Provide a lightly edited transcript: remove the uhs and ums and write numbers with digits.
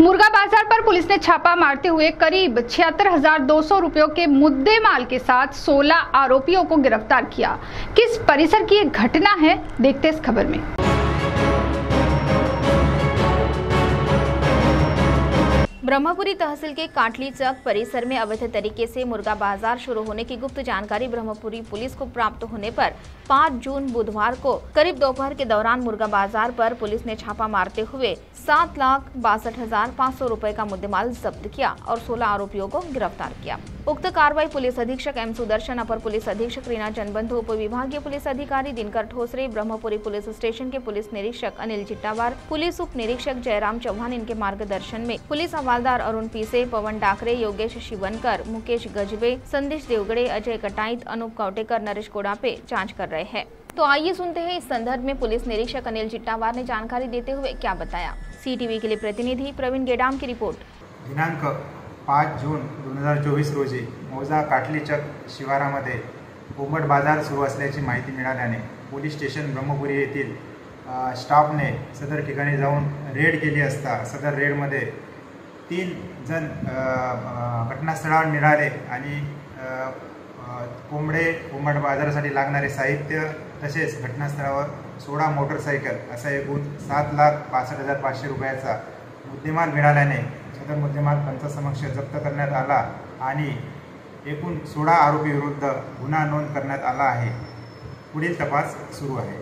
मुर्गा बाजार पर पुलिस ने छापा मारते हुए करीब 76,200 रुपयों के मुद्देमाल के साथ 16 आरोपियों को गिरफ्तार किया। किस परिसर की एक घटना है, देखते इस खबर में। ब्रह्मपुरी तहसील के काटली चक परिसर में अवैध तरीके से मुर्गा बाजार शुरू होने की गुप्त जानकारी ब्रह्मपुरी पुलिस को प्राप्त होने पर 5 जून बुधवार को करीब दोपहर के दौरान मुर्गा बाजार पर पुलिस ने छापा मारते हुए 7,62,500 रुपए का मुद्देमाल जब्त किया और 16 आरोपियों को गिरफ्तार किया। उक्त कार्रवाई पुलिस अधीक्षक एम सुदर्शन, अपर पुलिस अधीक्षक रीना जनबंधु, उप विभागीय पुलिस अधिकारी दिनकर ठोसरे, ब्रह्मपुरी पुलिस स्टेशन के पुलिस निरीक्षक अनिल चिट्टावार, पुलिस उप निरीक्षक जयराम चौहान इनके मार्गदर्शन में पुलिस हवालदार अरुण पीसे, पवन डाकरे, योगेश शिवनकर, मुकेश गजबे, संदेश देवगड़े, अजय कटाईत, अनूप कौटेकर, नरेश कोड़ापे जाँच कर रहे हैं। तो आइए सुनते हैं इस संदर्भ में पुलिस निरीक्षक अनिल चिट्टावार ने जानकारी देते हुए क्या बताया। CTV के लिए प्रतिनिधि प्रवीण गेडाम की रिपोर्ट। दिनांक 5 जून 2024 रोजी मौजा काटली चक शिवारामध्ये कोंबड बाजार सुरू असल्याची माहिती मिळाल्याने पोलीस स्टेशन ब्रह्मपुरी येथील स्टाफने सदर ठिकाणी जाऊन रेड केली असता सदर रेडमध्ये 3 जण घटनास्थळावर मिळाले आणि कोंबड बाजारासाठी लागणारे साहित्य तसेच घटनास्थळावर 16 मोटरसायकल असा एकूण 7,62,500 रुपयाचा मुद्देमाल मिळाल्याने सदर मुद्देमाल पंचासमक्ष जप्त करण्यात आला आणि एकूण 16 आरोपी विरुद्ध गुन्हा नोंद करण्यात आला आहे। पुढील तपास सुरू आहे।